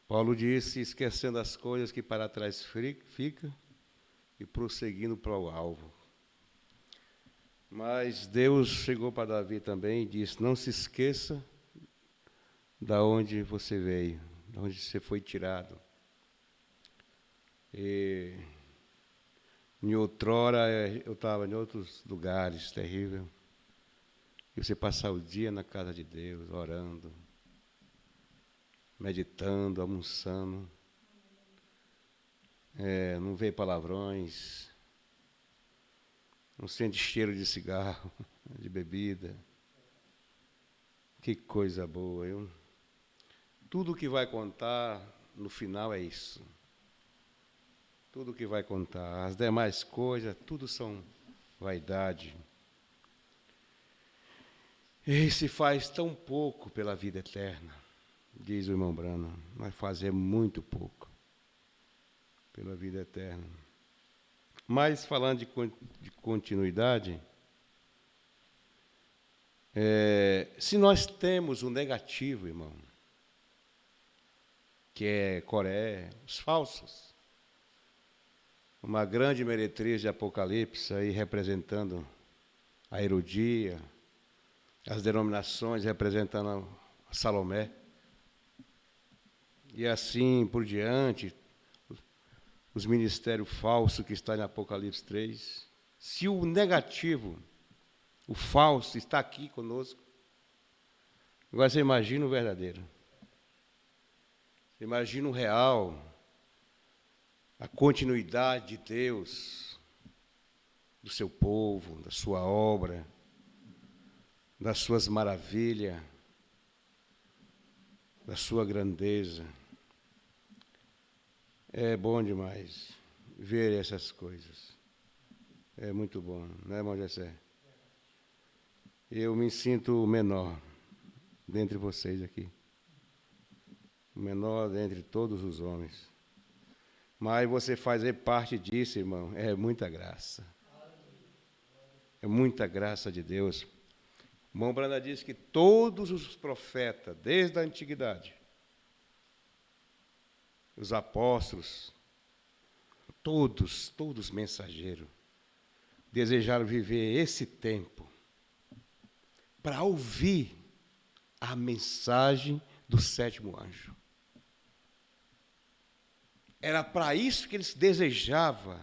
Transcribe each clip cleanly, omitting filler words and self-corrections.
Paulo disse, esquecendo as coisas que para trás fica e prosseguindo para o alvo. Mas Deus chegou para Davi também e disse, não se esqueça da onde você veio, de onde você foi tirado. E em outrora eu estava em outros lugares terrível. E você passar o dia na casa de Deus, orando, meditando, almoçando, não vê palavrões, não sente cheiro de cigarro, de bebida. Que coisa boa. Tudo que vai contar no final é isso. Tudo que vai contar. As demais coisas, tudo são vaidade. E se faz tão pouco pela vida eterna, diz o irmão Brano, mas fazer muito pouco pela vida eterna. Mas, falando de continuidade, se nós temos o negativo, irmão, que é Coré, os falsos, uma grande meretriz de Apocalipse, aí representando a Herodia, as denominações representando a Salomé, e assim por diante, os ministérios falsos que estão em Apocalipse 3. Se o negativo, o falso, está aqui conosco, agora você imagina o verdadeiro. Você imagina o real, a continuidade de Deus, do seu povo, da sua obra, das suas maravilhas, da sua grandeza. É bom demais ver essas coisas. É muito bom, não é, irmão Jessé? Eu me sinto o menor dentre vocês aqui. O menor dentre todos os homens. Mas você fazer parte disso, irmão, é muita graça. É muita graça de Deus. O irmão Branda diz que todos os profetas, desde a antiguidade, os apóstolos, todos mensageiros, desejaram viver esse tempo para ouvir a mensagem do sétimo anjo. Era para isso que eles desejavam,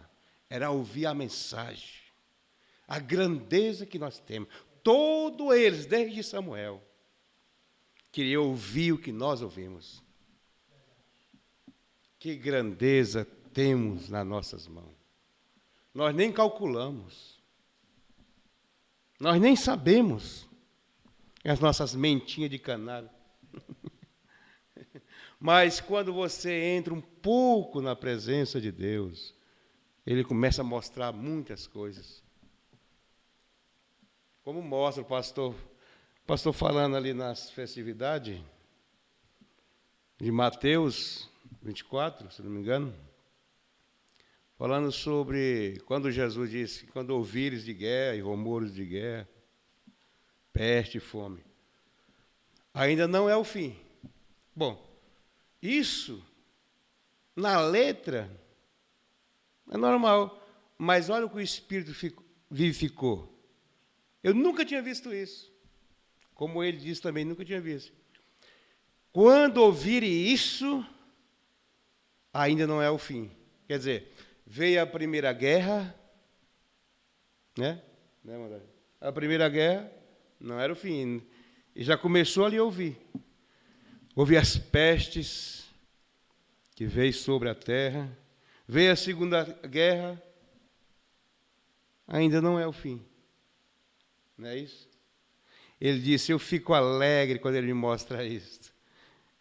era ouvir a mensagem, a grandeza que nós temos. Todos eles, desde Samuel, queriam ouvir o que nós ouvimos. Que grandeza temos nas nossas mãos. Nós nem calculamos. Nós nem sabemos as nossas mentinhas de canário. Mas quando você entra um pouco na presença de Deus, Ele começa a mostrar muitas coisas. Como mostra o pastor falando ali nas festividades de Mateus 24, se não me engano, falando sobre quando Jesus disse, quando ouvires de guerra e rumores de guerra, peste e fome, ainda não é o fim. Bom, isso, na letra, é normal, mas olha o que o Espírito vivificou. Eu nunca tinha visto isso. Como ele disse também, nunca tinha visto. Quando ouvirem isso, ainda não é o fim. Quer dizer, veio a primeira guerra, né? A primeira guerra não era o fim. E já começou ali a ouvir. Houve as pestes que veio sobre a terra. Veio a segunda guerra. Ainda não é o fim. Não é isso? Ele disse, eu fico alegre quando ele me mostra isto.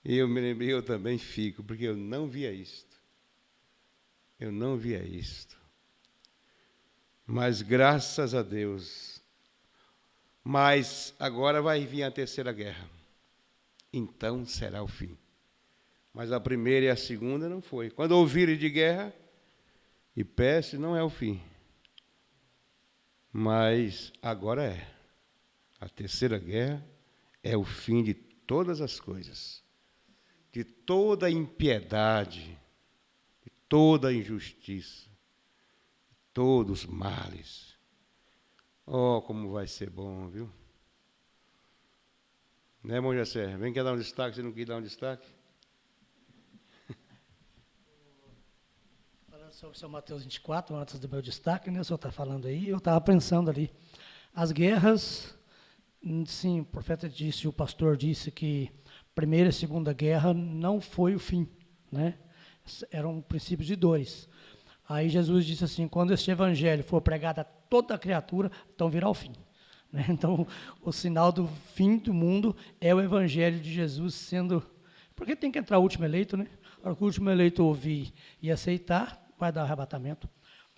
E eu me lembrei, eu também fico, porque eu não via isto. Eu não via isto. Mas graças a Deus. Mas agora vai vir a terceira guerra. Então será o fim. Mas a primeira e a segunda não foi. Quando ouvirem de guerra e peste, não é o fim. Mas agora é. A terceira guerra é o fim de todas as coisas. de toda impiedade, de toda injustiça, de todos os males. Oh, como vai ser bom, viu? Né, irmão Jessé? Vem quer dar um destaque, você não quer dar um destaque? Falando sobre o São Mateus 24, antes do meu destaque, né, o senhor está falando aí, eu estava pensando ali, as guerras, sim, o profeta disse, o pastor disse que Primeira e Segunda Guerra não foi o fim, né? Eram princípios de dores. Aí Jesus disse assim, quando este evangelho for pregado a toda a criatura, então virá o fim. Né? Então, o sinal do fim do mundo é o evangelho de Jesus sendo... Porque tem que entrar o último eleito, né? A hora que o último eleito ouvir e aceitar, vai dar arrebatamento.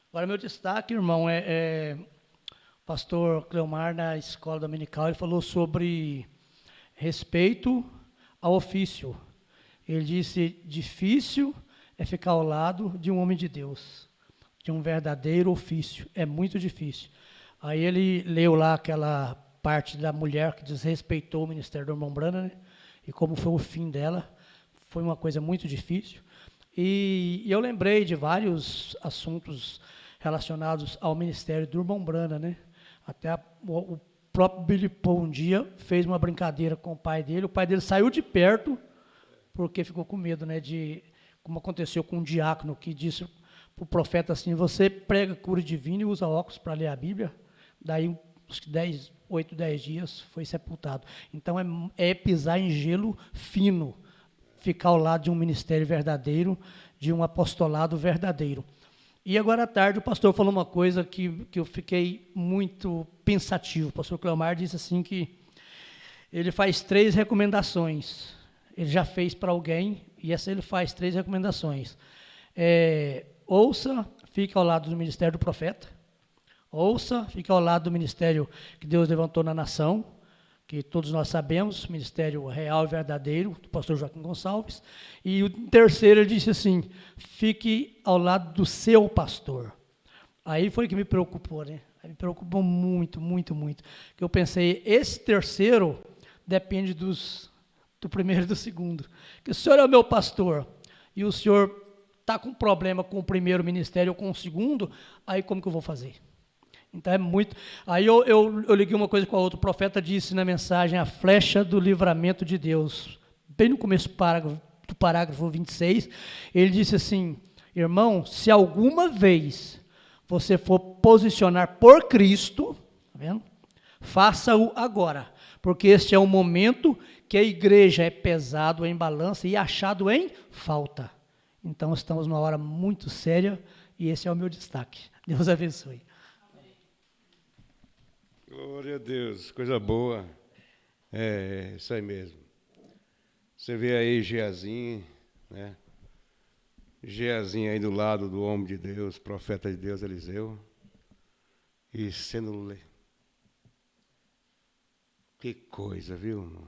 Agora, meu destaque, irmão, o pastor Cleomar, na escola dominical, ele falou sobre respeito ao ofício. Ele disse, difícil é ficar ao lado de um homem de Deus, de um verdadeiro ofício. É muito difícil. Aí ele leu lá aquela parte da mulher que desrespeitou o ministério do irmão Branham, né? E como foi o fim dela, foi uma coisa muito difícil. E eu lembrei de vários assuntos relacionados ao ministério do irmão Branham, né? Até o próprio Billy Paul um dia fez uma brincadeira com o pai dele saiu de perto, porque ficou com medo, né, como aconteceu com um diácono que disse para o profeta assim, você prega cura divina e usa óculos para ler a Bíblia, daí uns 8, 10 dias foi sepultado. Então é pisar em gelo fino, ficar ao lado de um ministério verdadeiro, de um apostolado verdadeiro. E agora à tarde o pastor falou uma coisa que eu fiquei muito pensativo. O pastor Cleomar disse assim que ele faz 3 recomendações. Ele já fez para alguém, e essa ele faz 3 recomendações. Ouça, fique ao lado do ministério do profeta. Ouça, fique ao lado do ministério que Deus levantou na nação, que todos nós sabemos, ministério real e verdadeiro, do pastor Joaquim Gonçalves. E o terceiro, ele disse assim, fique ao lado do seu pastor. Aí foi que me preocupou, né? Aí me preocupou muito, muito, muito. Que eu pensei, esse terceiro depende do primeiro e do segundo. Que o senhor é o meu pastor, e o senhor está com problema com o primeiro ministério ou com o segundo, aí como que eu vou fazer? Então é muito... Aí eu liguei uma coisa com a outra. O profeta disse na mensagem, a flecha do livramento de Deus. Bem no começo do parágrafo 26, ele disse assim, irmão, se alguma vez você for posicionar por Cristo, tá vendo? Faça-o agora, porque este é o momento que a igreja é pesado em balança e achado em falta. Então estamos numa hora muito séria e esse é o meu destaque. Deus abençoe. Glória a Deus, coisa boa. É, isso aí mesmo. Você vê aí Geazi, né? Geazi aí do lado do homem de Deus, profeta de Deus, Eliseu. E sendo... Que coisa, viu, irmão?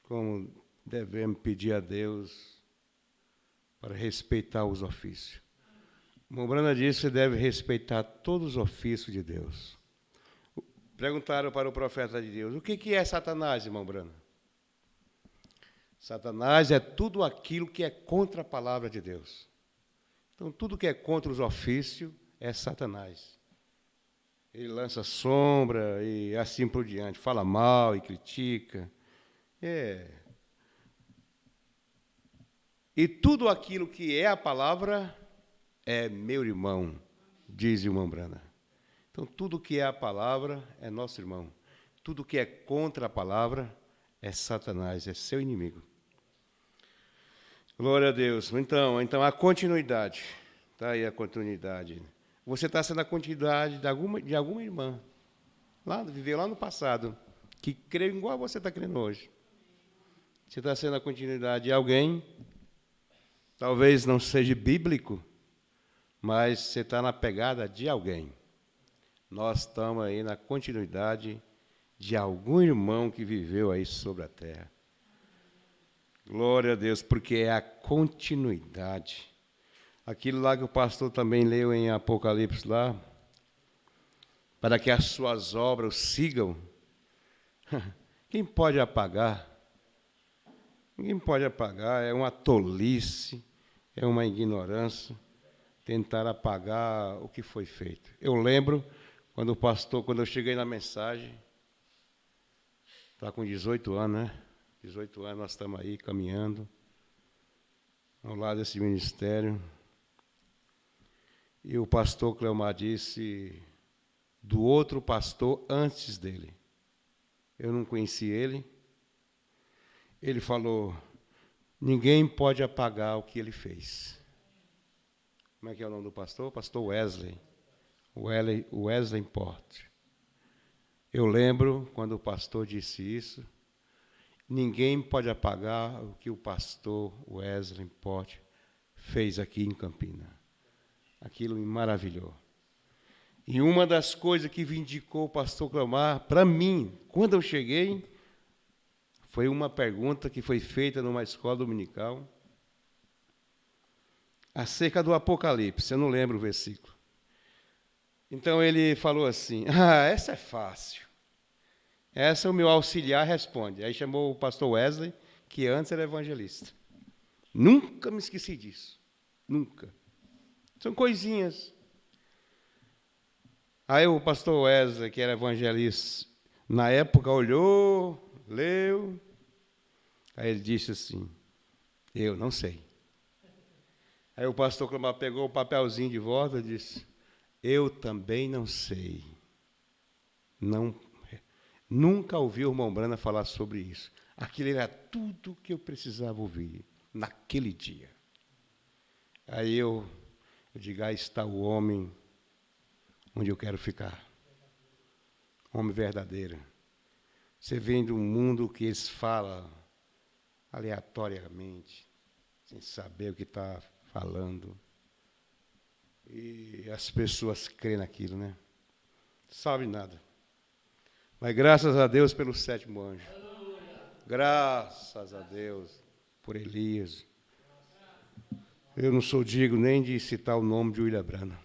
Como devemos pedir a Deus para respeitar os ofícios. O irmão Branham disse que você deve respeitar todos os ofícios de Deus. Perguntaram para o profeta de Deus, o que é Satanás, irmão Branham? Satanás é tudo aquilo que é contra a palavra de Deus. Então, tudo que é contra os ofícios é Satanás. Ele lança sombra e assim por diante, fala mal e critica. E tudo aquilo que é a palavra é meu irmão, diz o irmão Branham. Então, tudo que é a palavra é nosso irmão. Tudo que é contra a palavra é Satanás, é seu inimigo. Glória a Deus. Então a continuidade. Está aí a continuidade. Você está sendo a continuidade de alguma irmã. Viveu lá no passado, que creu igual você está crendo hoje. Você está sendo a continuidade de alguém, talvez não seja bíblico, mas você está na pegada de alguém. Nós estamos aí na continuidade de algum irmão que viveu aí sobre a terra. Glória a Deus, porque é a continuidade. Aquilo lá que o pastor também leu em Apocalipse lá, para que as suas obras sigam. Quem pode apagar? Ninguém pode apagar, é uma tolice, é uma ignorância tentar apagar o que foi feito. Eu lembro quando o pastor, quando eu cheguei na mensagem, está com 18 anos, né? 18 anos nós estamos aí caminhando ao lado desse ministério. E o pastor Cleomar disse do outro pastor antes dele. Eu não conheci ele. Ele falou, ninguém pode apagar o que ele fez. Como é que é o nome do pastor? Pastor Wesley. Wesley Porte. Eu lembro quando o pastor disse isso, ninguém pode apagar o que o pastor Wesley Porte fez aqui em Campinas. Aquilo me maravilhou. E uma das coisas que vindicou o pastor Cleomar, para mim, quando eu cheguei, foi uma pergunta que foi feita numa escola dominical, acerca do Apocalipse, eu não lembro o versículo. Então ele falou assim, essa é fácil. Essa o meu auxiliar responde. Aí chamou o pastor Wesley, que antes era evangelista. Nunca me esqueci disso. Nunca. São coisinhas. Aí o pastor Wesley, que era evangelista, na época olhou, leu. Aí ele disse assim, eu não sei. Aí o pastor Cleomar pegou o papelzinho de volta e disse, eu também não sei. Nunca ouvi o irmão Brana falar sobre isso. Aquilo era tudo que eu precisava ouvir naquele dia. Aí eu digo, aí está o homem onde eu quero ficar. Homem verdadeiro. Você vem de um mundo que eles falam aleatoriamente, sem saber o que está falando. E as pessoas creem naquilo, né? Sabe nada. Mas graças a Deus pelo sétimo anjo. Graças a Deus por Elias. Eu não sou digno nem de citar o nome de William Brana.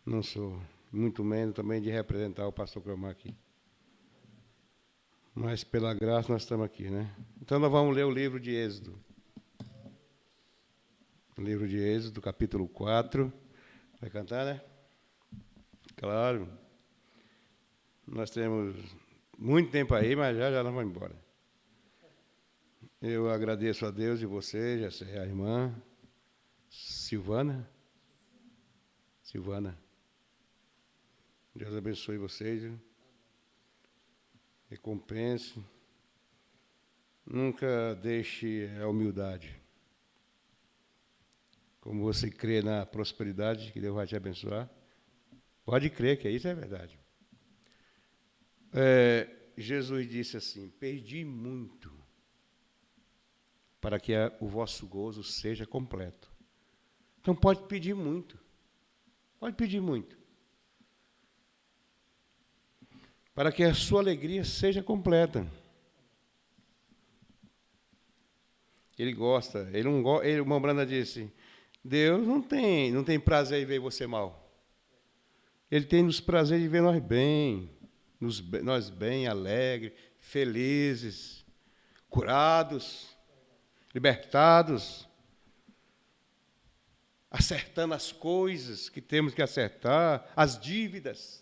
Não sou. Muito menos também de representar o pastor Cleomar aqui. Mas pela graça nós estamos aqui, né? Então nós vamos ler o livro de Êxodo. O livro de Êxodo, capítulo 4. Vai cantar, né? Claro. Nós temos muito tempo aí, mas já nós vamos embora. Eu agradeço a Deus e você, essa é a irmã Silvana. Deus abençoe vocês. Viu? Recompense. Nunca deixe a humildade. Como você crê na prosperidade, que Deus vai te abençoar, pode crer que isso é verdade. Jesus disse assim, perdi muito para que o vosso gozo seja completo. Então pode pedir muito. Pode pedir muito. Para que a sua alegria seja completa. Ele gosta, ele não gosta, o irmão Brana disse, Deus não tem prazer em ver você mal. Ele tem nos prazer de ver nós bem, nós bem, alegres, felizes, curados, libertados, acertando as coisas que temos que acertar, as dívidas.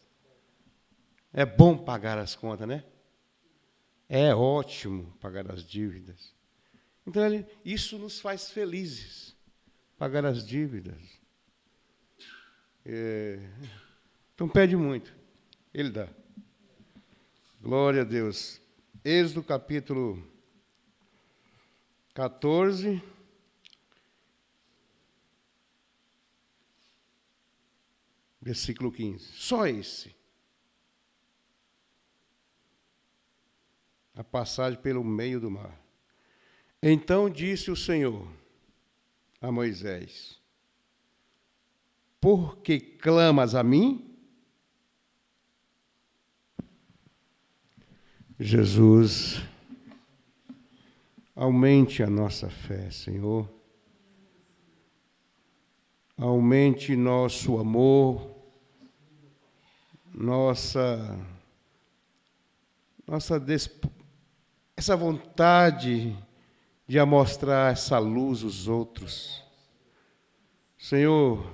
É bom pagar as contas, né? É ótimo pagar as dívidas. Então, isso nos faz felizes, pagar as dívidas. Então, pede muito, Ele dá. Glória a Deus. Êxodo capítulo 14. Versículo 15. Só esse. A passagem pelo meio do mar. Então disse o Senhor a Moisés, por que clamas a mim? Jesus, aumente a nossa fé, Senhor. Aumente nosso amor, essa vontade de mostrar essa luz aos outros. Senhor,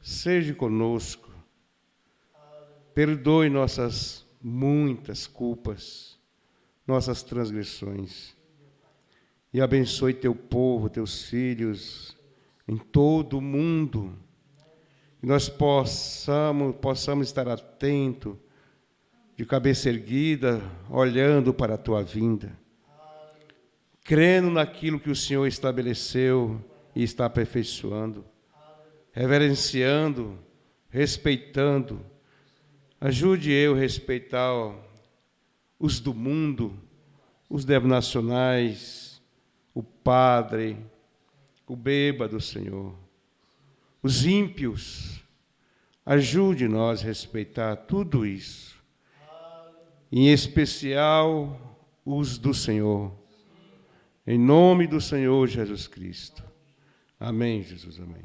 seja conosco, perdoe nossas muitas culpas, nossas transgressões, e abençoe teu povo, teus filhos, em todo o mundo, que nós possamos estar atentos, de cabeça erguida, olhando para a tua vinda, crendo naquilo que o Senhor estabeleceu e está aperfeiçoando, reverenciando, respeitando. Ajude eu a respeitar os do mundo, os denominacionais, o padre, o bêbado, Senhor, os ímpios. Ajude nós a respeitar tudo isso, em especial os do Senhor, em nome do Senhor Jesus Cristo. Amém, Jesus, amém.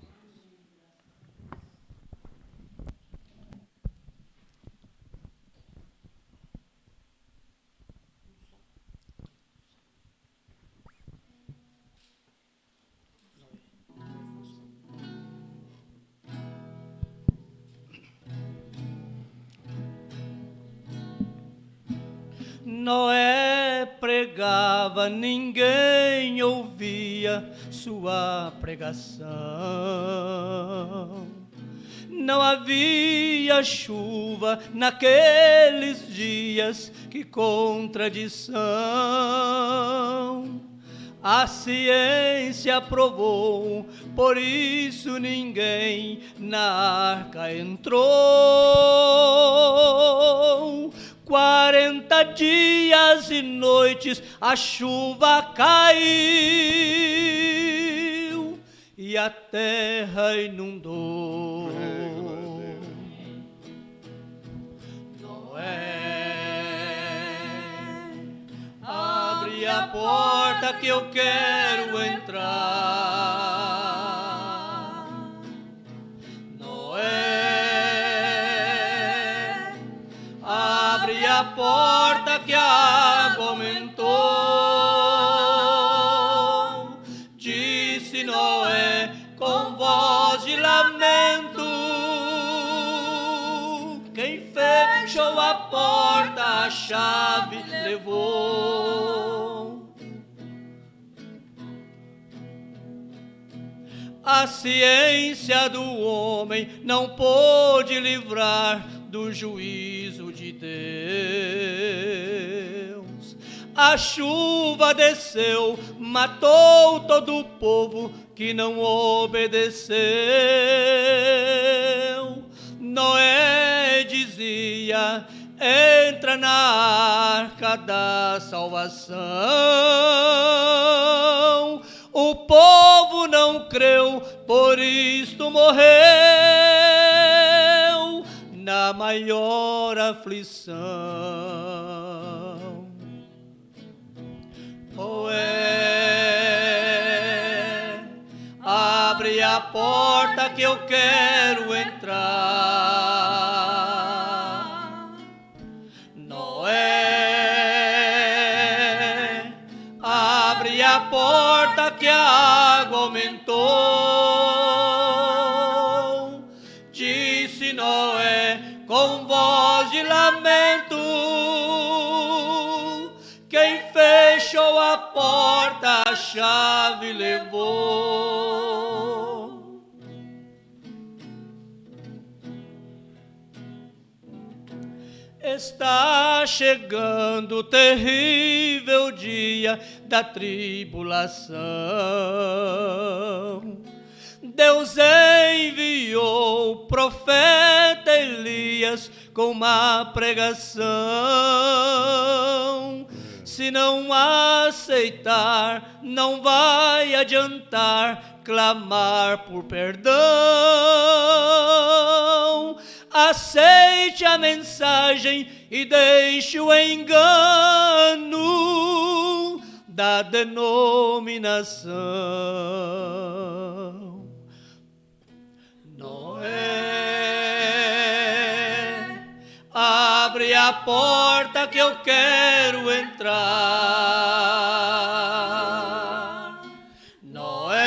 Noé pregava, ninguém ouvia sua pregação. Não havia chuva naqueles dias, que contradição. A ciência provou, por isso ninguém na arca entrou. 40 dias e noites a chuva caiu e a terra inundou. Noé, abre a porta que eu quero entrar. Noé, abre a porta que a água aumentou. Disse Noé com voz de lamento. Quem fechou a porta a chave levou. A ciência do homem não pôde livrar do juízo de Deus. A chuva desceu, matou todo o povo que não obedeceu. Noé dizia: entra na arca da salvação. O povo não creu, por isto morreu na maior aflição. Noé, abre a porta que eu quero entrar. Noé, abre a porta que a água aumentou. Disse Noé com voz de lamento. Quem fechou a porta a chave levou. Está chegando o terrível dia da tribulação. Deus enviou o profeta Elias com uma pregação. Se não aceitar, não vai adiantar clamar por perdão. Aceite a mensagem e deixe o engano da denominação. Noé, abre a porta que eu quero entrar. Noé,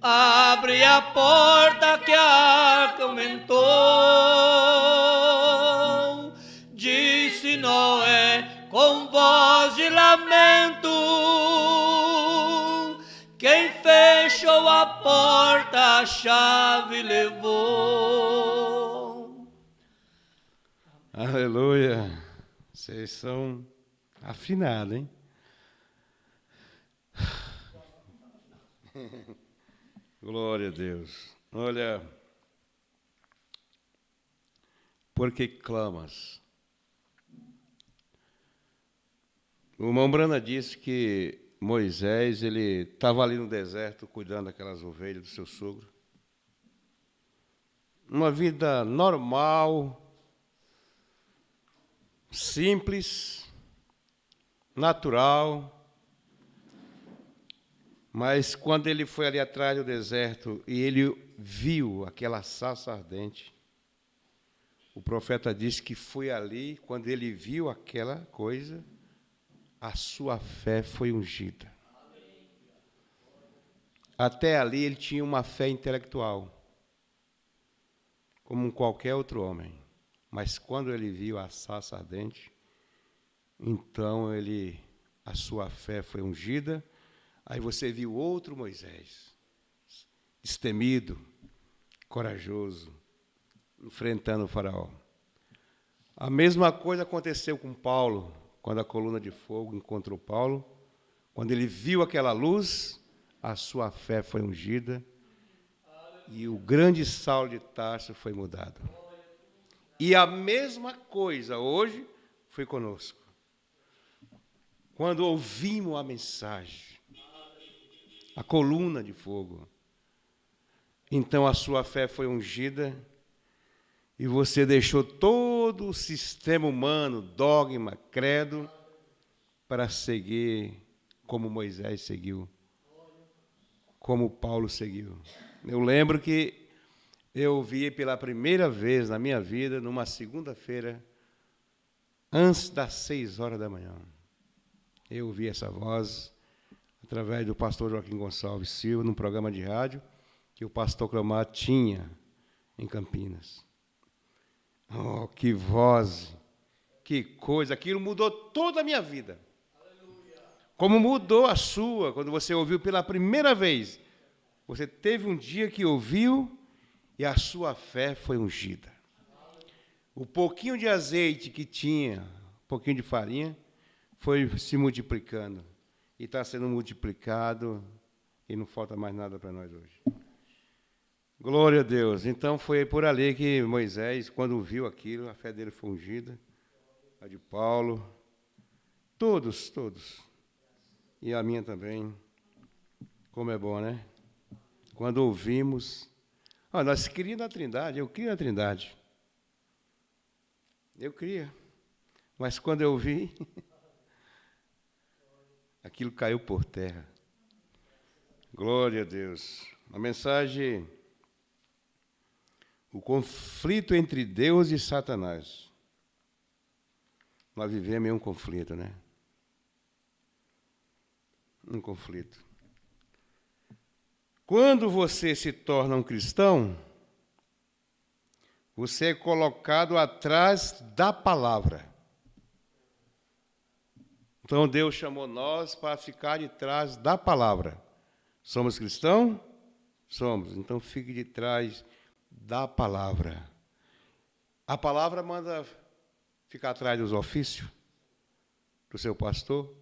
abre a porta que a comentou. Disse Noé com voz de lamento: quem fechou a porta, a chave levou. Aleluia. Vocês são afinados, hein? Glória a Deus. Olha, por que clamas? O irmão Brana disse que Moisés, ele estava ali no deserto cuidando daquelas ovelhas do seu sogro. Uma vida normal, simples, natural. Mas quando ele foi ali atrás do deserto e ele viu aquela sarça ardente, o profeta disse que foi ali, quando ele viu aquela coisa, a sua fé foi ungida. Até ali ele tinha uma fé intelectual, como qualquer outro homem. Mas quando ele viu a sarça ardente, então a sua fé foi ungida. Aí você viu outro Moisés, destemido, corajoso, enfrentando o faraó. A mesma coisa aconteceu com Paulo, quando a coluna de fogo encontrou Paulo. Quando ele viu aquela luz, a sua fé foi ungida e o grande Saulo de Tarso foi mudado. E a mesma coisa hoje foi conosco. Quando ouvimos a mensagem, a coluna de fogo, então a sua fé foi ungida e você deixou todo o sistema humano, dogma, credo, para seguir como Moisés seguiu, como Paulo seguiu. Eu lembro que eu vi pela primeira vez na minha vida, numa segunda-feira, antes das 6 horas da manhã. Eu ouvi essa voz através do pastor Joaquim Gonçalves Silva, num programa de rádio que o pastor Clomar tinha em Campinas. Oh, que voz, que coisa, aquilo mudou toda a minha vida. Como mudou a sua, quando você ouviu pela primeira vez. Você teve um dia que ouviu e a sua fé foi ungida. O pouquinho de azeite que tinha, um pouquinho de farinha, foi se multiplicando. E está sendo multiplicado e não falta mais nada para nós hoje. Glória a Deus. Então foi por ali que Moisés, quando viu aquilo, a fé dele foi ungida, a de Paulo, todos. E a minha também. Como é bom, né? Quando ouvimos. Nós criamos na Trindade, eu crio na Trindade. Eu cria. Mas quando eu vi, aquilo caiu por terra. Glória a Deus. A mensagem: o conflito entre Deus e Satanás. Nós vivemos em um conflito, né? Um conflito. Quando você se torna um cristão, você é colocado atrás da palavra. Então Deus chamou nós para ficar de trás da palavra. Somos cristãos? Somos. Então fique de trás da palavra. A palavra manda ficar atrás dos ofícios do seu pastor.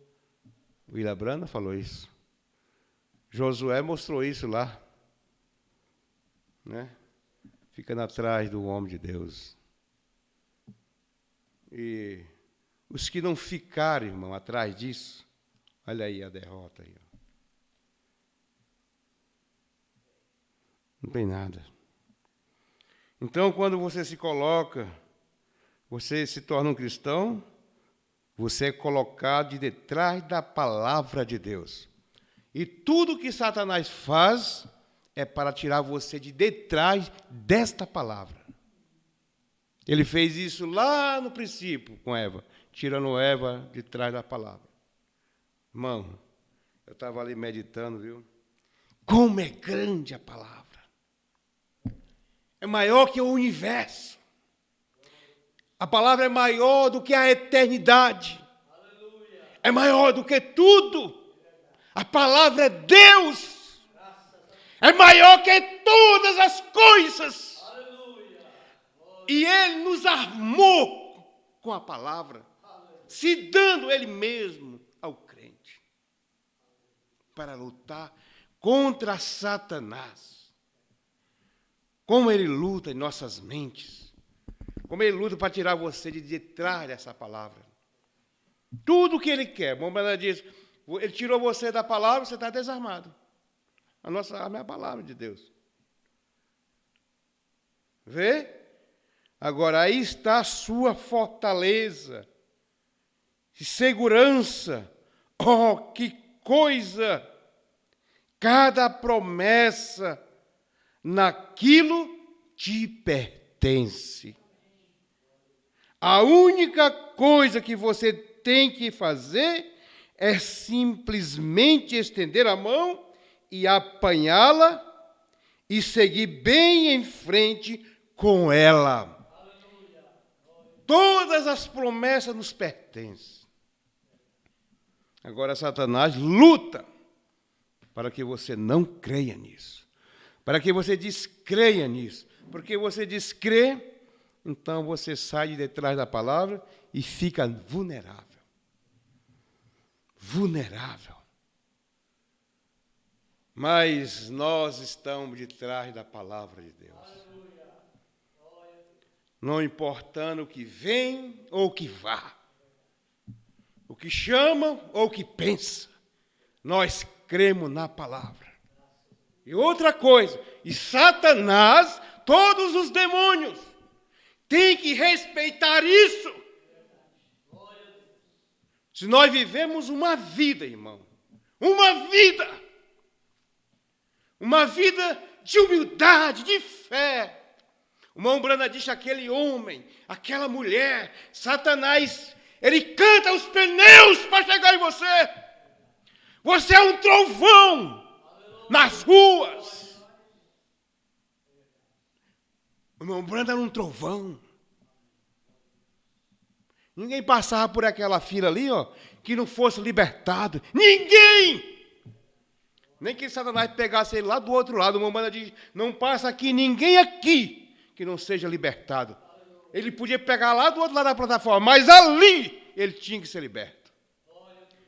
O William Brana falou isso. Josué mostrou isso lá, né? Ficando atrás do homem de Deus. E os que não ficarem, irmão, atrás disso, olha aí a derrota aí. Não tem nada. Então, quando você se coloca, você se torna um cristão, você é colocado de detrás da palavra de Deus. E tudo que Satanás faz é para tirar você de detrás desta palavra. Ele fez isso lá no princípio com Eva, tirando Eva de trás da palavra. Irmão, eu estava ali meditando, viu? Como é grande a palavra. É maior que o universo. A palavra é maior do que a eternidade. É maior do que tudo. A palavra é Deus. É maior que todas as coisas. E Ele nos armou com a palavra, se dando Ele mesmo ao crente, para lutar contra Satanás. Como ele luta em nossas mentes, como ele luta para tirar você de detrás dessa palavra. Tudo o que ele quer, bom, ela diz, ele tirou você da palavra, você está desarmado. A nossa arma é a palavra de Deus. Vê? Agora, aí está a sua fortaleza e segurança. Oh, que coisa! Cada promessa naquilo te pertence. A única coisa que você tem que fazer é simplesmente estender a mão e apanhá-la e seguir bem em frente com ela. Todas as promessas nos pertencem. Agora Satanás luta para que você não creia nisso. Para que você descreia nisso. Porque você descrê, então você sai de detrás da palavra e fica vulnerável. Vulnerável. Mas nós estamos de trás da palavra de Deus. Não importando o que vem ou o que vá. O que chama ou o que pensa. Nós cremos na palavra. E outra coisa, e Satanás, todos os demônios, têm que respeitar isso. Se nós vivemos uma vida, irmão, uma vida de humildade, de fé. O irmão Brana disse, aquele homem, aquela mulher, Satanás, ele canta os pneus para chegar em você. Você é um trovão nas ruas. O irmão Brana era um trovão. Ninguém passava por aquela fila ali, ó, que não fosse libertado. Ninguém! Nem que Satanás pegasse ele lá do outro lado. O irmão Brana diz, não passa aqui ninguém aqui que não seja libertado. Ele podia pegar lá do outro lado da plataforma, mas ali ele tinha que ser liberto.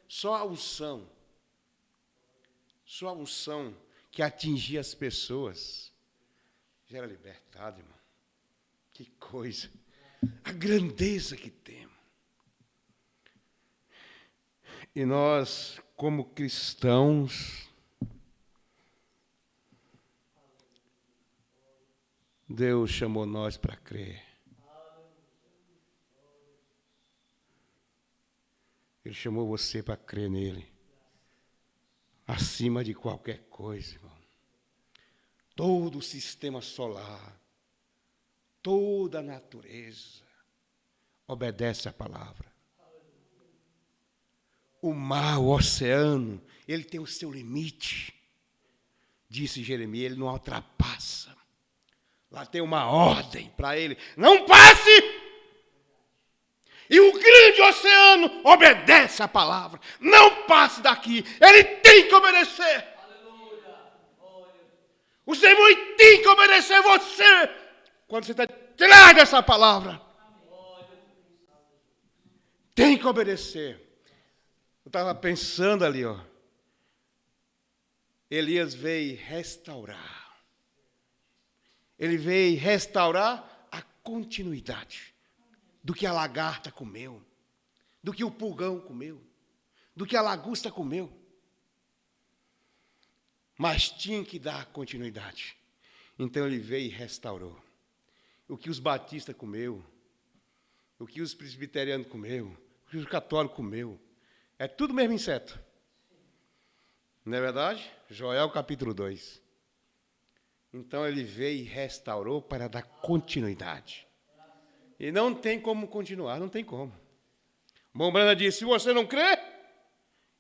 Só a unção que atingia as pessoas já era libertado, irmão. Que coisa! A grandeza que temos. E nós, como cristãos, Deus chamou nós para crer. Ele chamou você para crer nele. Acima de qualquer coisa, irmão. Todo o sistema solar, toda a natureza obedece à palavra. O mar, o oceano, ele tem o seu limite. Disse Jeremias, ele não ultrapassa. Lá tem uma ordem para ele. Não passe! E o grande oceano obedece à palavra. Não passe daqui. Ele tem que obedecer. O Senhor tem que obedecer você. Quando você está atrás dessa palavra. Tem que obedecer. Eu estava pensando ali, ó. Elias veio restaurar. Ele veio restaurar a continuidade do que a lagarta comeu, do que o pulgão comeu, do que a lagosta comeu. Mas tinha que dar continuidade. Então ele veio e restaurou. O que os batistas comeu, o que os presbiterianos comeu, o que os católicos comeu, é tudo mesmo inseto. Não é verdade? Joel capítulo 2. Então ele veio e restaurou para dar continuidade. E não tem como continuar, não tem como. Bom, Brana disse, se você não crê,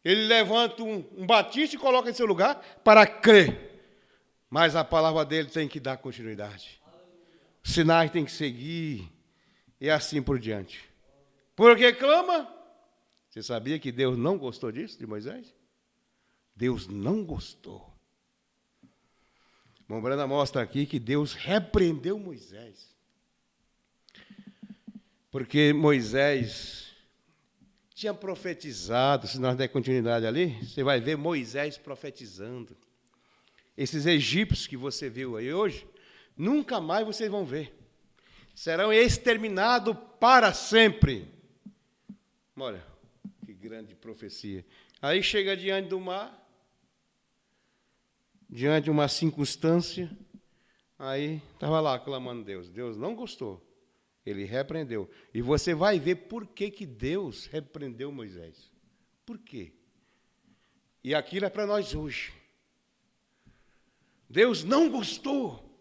ele levanta um batista e coloca em seu lugar para crer. Mas a palavra dele tem que dar continuidade. Os sinais têm que seguir e assim por diante. Porque clama? Você sabia que Deus não gostou disso, de Moisés? Deus não gostou. Bom, Brana mostra aqui que Deus repreendeu Moisés. Porque Moisés tinha profetizado, se nós der continuidade ali, você vai ver Moisés profetizando. Esses egípcios que você viu aí hoje, nunca mais vocês vão ver. Serão exterminados para sempre. Olha, que grande profecia. Aí chega diante do mar, diante de uma circunstância, aí estava lá clamando a Deus. Deus não gostou. Ele repreendeu. E você vai ver por que Deus repreendeu Moisés. Por quê? E aquilo é para nós hoje. Deus não gostou,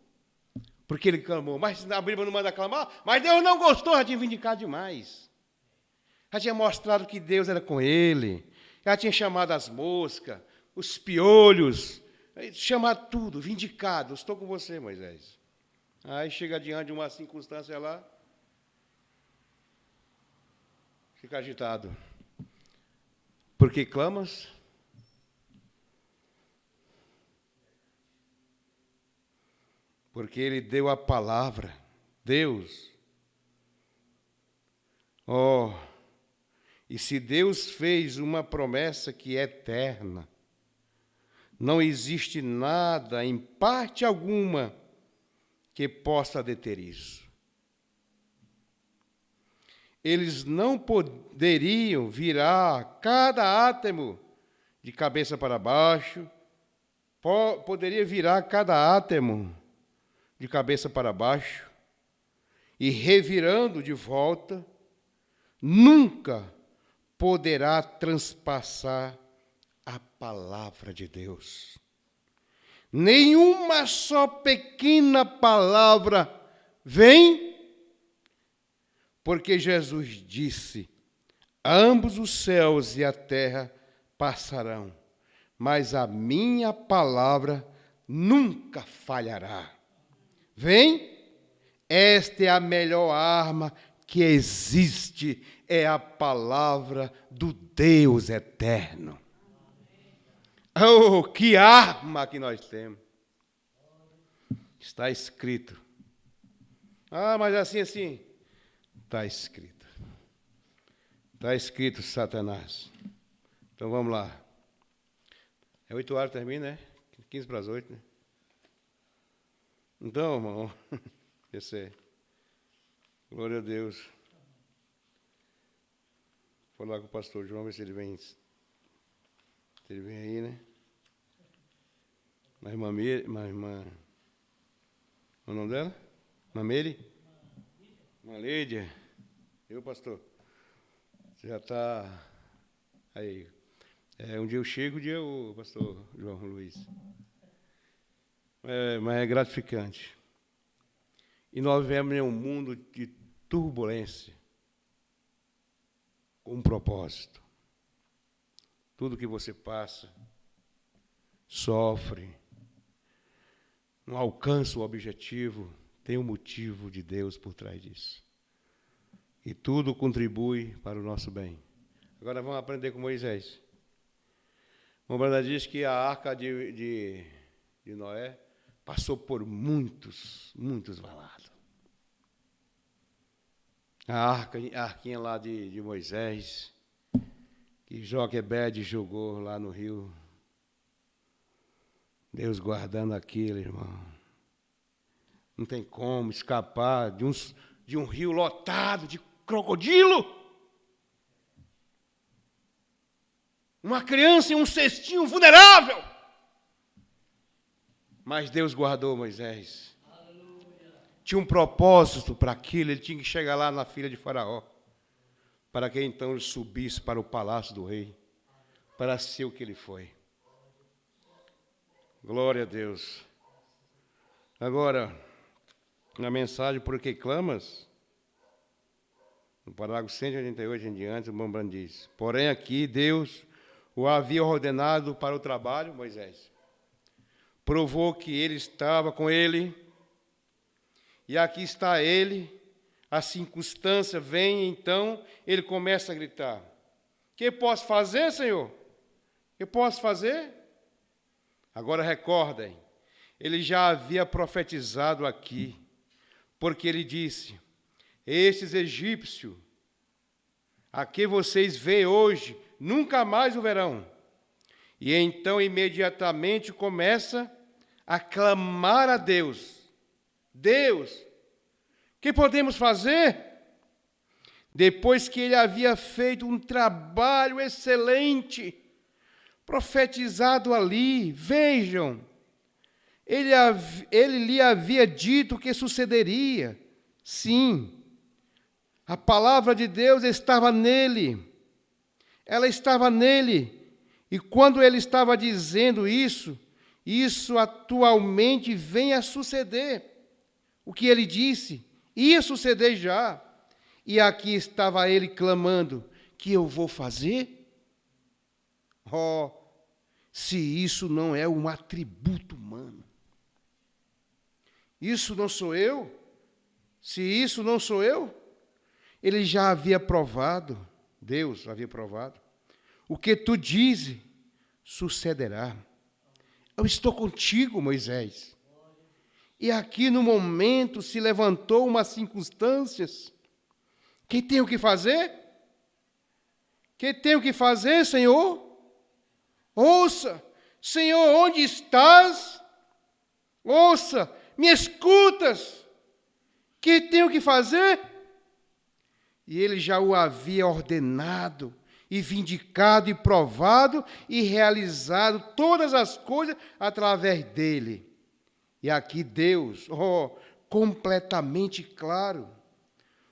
porque ele clamou. Mas a Bíblia não manda clamar. Mas Deus não gostou, já tinha vindicado demais. Já tinha mostrado que Deus era com ele. Já tinha chamado as moscas, os piolhos, chamado tudo, vindicado. Estou com você, Moisés. Aí chega diante de uma circunstância lá, fica agitado. Porque clamas? Porque ele deu a palavra. Deus. Oh, e se Deus fez uma promessa que é eterna, não existe nada, em parte alguma, que possa deter isso. Eles não poderiam virar cada átomo de cabeça para baixo, poderia virar cada átomo de cabeça para baixo, e revirando de volta, nunca poderá transpassar a palavra de Deus. Nenhuma só pequena palavra vem, porque Jesus disse, ambos os céus e a terra passarão, mas a minha palavra nunca falhará. Vem? Esta é a melhor arma que existe, é a palavra do Deus eterno. Oh, que arma que nós temos. Está escrito. Ah, mas assim. Está escrito. Está escrito, Satanás. Então vamos lá. É 8 horas, termina, né? 15 para as 8, né? Então, irmão, esse é. Glória a Deus. Vou falar com o pastor João, ver se ele vem. Se ele vem aí, né? Mas irmã. O nome dela? Mamere? Irmã Lídia. Eu, pastor. Você já está aí. Um dia eu chego, um dia o pastor João Luiz. Mas é gratificante. E nós vivemos em um mundo de turbulência, com um propósito. Tudo que você passa, sofre, não alcança o objetivo, tem um motivo de Deus por trás disso. E tudo contribui para o nosso bem. Agora vamos aprender com Moisés. Moisés diz que a arca de Noé passou por muitos valados. A arquinha lá de Moisés, que Joquebede jogou lá no rio. Deus guardando aquilo, irmão. Não tem como escapar de um rio lotado de crocodilo. Uma criança em um cestinho vulnerável. Mas Deus guardou Moisés. Tinha um propósito para aquilo, ele tinha que chegar lá na filha de Faraó, para que então ele subisse para o palácio do rei, para ser o que ele foi. Glória a Deus. Agora, na mensagem, por que clamas? No parágrafo 188 em diante, o irmão Branham diz: porém aqui Deus o havia ordenado para o trabalho, Moisés. Provou que ele estava com ele, e aqui está ele, a circunstância vem, então ele começa a gritar: que posso fazer, Senhor? Que posso fazer? Agora recordem, ele já havia profetizado aqui, porque ele disse: estes egípcios, a que vocês veem hoje, nunca mais o verão. E então imediatamente começa a clamar a Deus: Deus, que podemos fazer? Depois que ele havia feito um trabalho excelente, profetizado ali, vejam, ele lhe havia dito que sucederia. Sim, a palavra de Deus estava nele, ela estava nele, e quando ele estava dizendo isso atualmente vem a suceder. O que ele disse ia suceder já, e aqui estava ele clamando: que eu vou fazer? Oh, se isso não é um atributo humano, isso não sou eu? Se isso não sou eu? Ele já havia provado, Deus havia provado: o que tu dizes sucederá. Eu estou contigo, Moisés. E aqui no momento se levantou umas circunstâncias. Que tenho que fazer? Que tenho que fazer, Senhor? Ouça, Senhor, onde estás? Ouça, me escutas. Que tenho que fazer? E ele já o havia ordenado, e vindicado, e provado, e realizado todas as coisas através dele. E aqui Deus, completamente claro,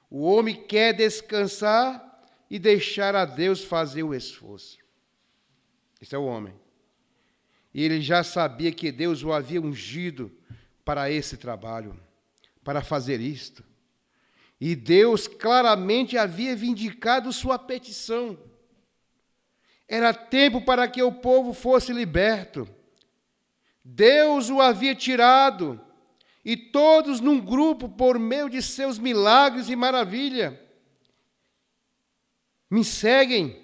o homem quer descansar e deixar a Deus fazer o esforço. Esse é o homem. E ele já sabia que Deus o havia ungido para esse trabalho, para fazer isto. E Deus claramente havia vindicado sua petição. Era tempo para que o povo fosse liberto. Deus o havia tirado, e todos num grupo, por meio de seus milagres e maravilha. Me seguem.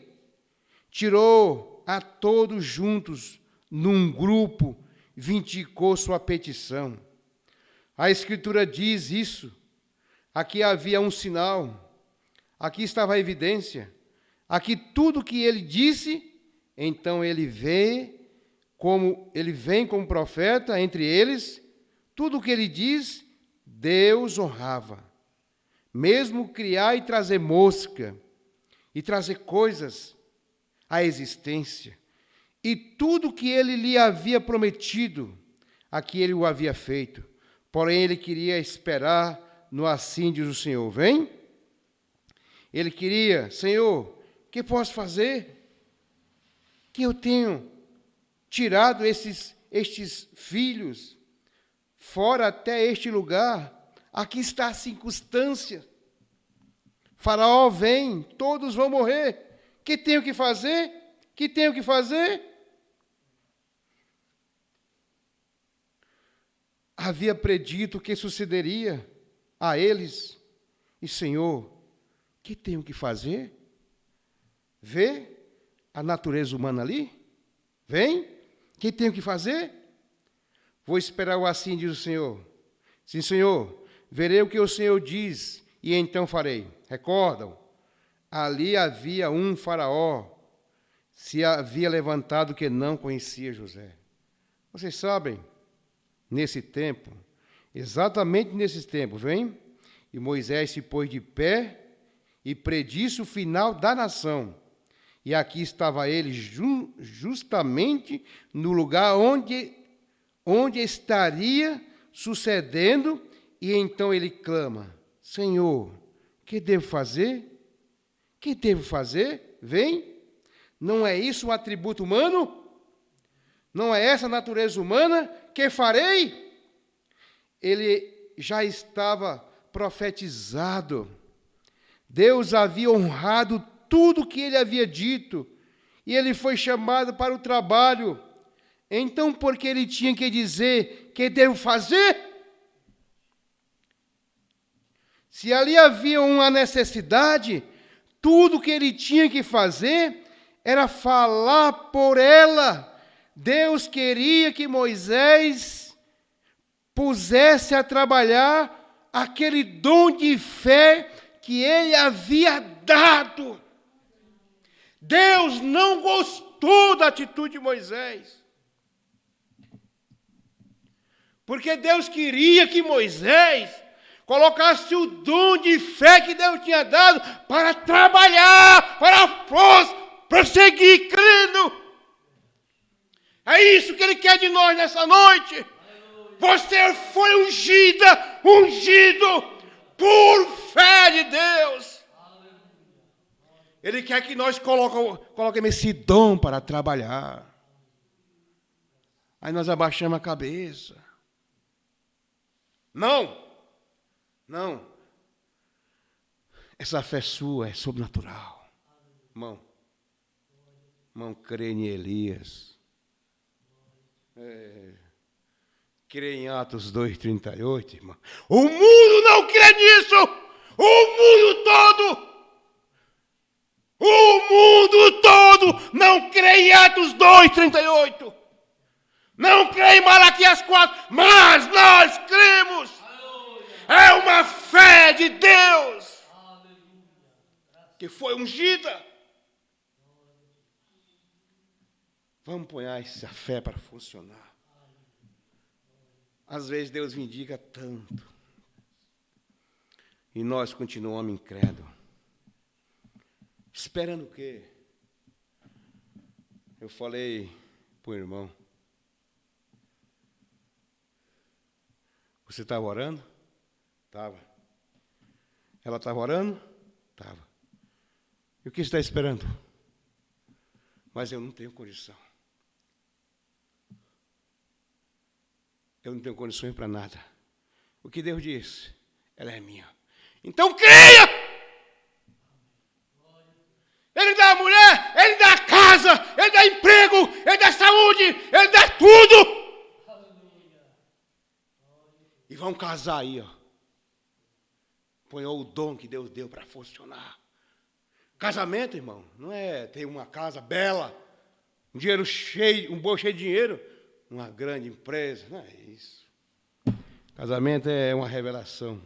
Tirou a todos juntos, num grupo, vindicou sua petição. A Escritura diz isso. Aqui havia um sinal, aqui estava a evidência, aqui tudo que ele disse, então ele vem como profeta entre eles, tudo o que ele diz, Deus honrava. Mesmo criar e trazer mosca, e trazer coisas à existência, e tudo que ele lhe havia prometido, aqui ele o havia feito. Porém ele queria esperar no assim diz o Senhor. Vem? Ele queria: Senhor, o que posso fazer? Que eu tenho tirado estes filhos fora até este lugar. Aqui está a circunstância. Faraó vem, todos vão morrer. Que tenho que fazer? Que tenho que fazer? Havia predito que sucederia a eles. E Senhor, que tenho que fazer? Vê a natureza humana ali? Vem? Que tenho que fazer? Vou esperar o assim, diz o Senhor. Sim, Senhor, verei o que o Senhor diz, e então farei. Recordam? Ali havia um faraó, se havia levantado que não conhecia José. Vocês sabem, nesse tempo, exatamente nesse tempo, vem? E Moisés se pôs de pé e predisse o final da nação. E aqui estava ele justamente no lugar onde estaria sucedendo, e então ele clama: Senhor, que devo fazer? Que devo fazer? Vem. Não é isso um atributo humano? Não é essa a natureza humana? Que farei? Ele já estava profetizado. Deus havia honrado tudo o que ele havia dito, e ele foi chamado para o trabalho. Então, por que ele tinha que dizer que devo fazer? Se ali havia uma necessidade, tudo que ele tinha que fazer era falar por ela. Deus queria que Moisés pusesse a trabalhar aquele dom de fé que ele havia dado. Deus não gostou da atitude de Moisés. Porque Deus queria que Moisés colocasse o dom de fé que Deus tinha dado para trabalhar, para prosseguir crendo. É isso que Ele quer de nós nessa noite. Você foi ungido por fé de Deus. Ele quer que nós coloquemos esse dom para trabalhar. Aí nós abaixamos a cabeça. Não. Essa fé sua é sobrenatural. Irmão, crê em Elias. Crê em Atos 2,38, irmão. O mundo não crê nisso. O mundo todo não crê em Atos 2,38. Não crê em Malaquias 4, mas nós cremos. É uma fé de Deus que foi ungida. Vamos pôr essa fé para funcionar. Às vezes Deus vindica tanto e nós continuamos incrédulos. Esperando o quê? Eu falei para o irmão: você estava orando? Estava. Ela estava orando? Estava. E o que você está esperando? Mas eu não tenho condição. Eu não tenho condições para nada. O que Deus disse? Ela é minha. Então creia! Ele dá a mulher, Ele dá a casa, Ele dá emprego, Ele dá saúde, Ele dá tudo. E vão casar aí, ó. Ponhou o dom que Deus deu para funcionar. Casamento, irmão, não é ter uma casa bela, um dinheiro cheio, um bolso cheio de dinheiro, uma grande empresa, não é isso. Casamento é uma revelação.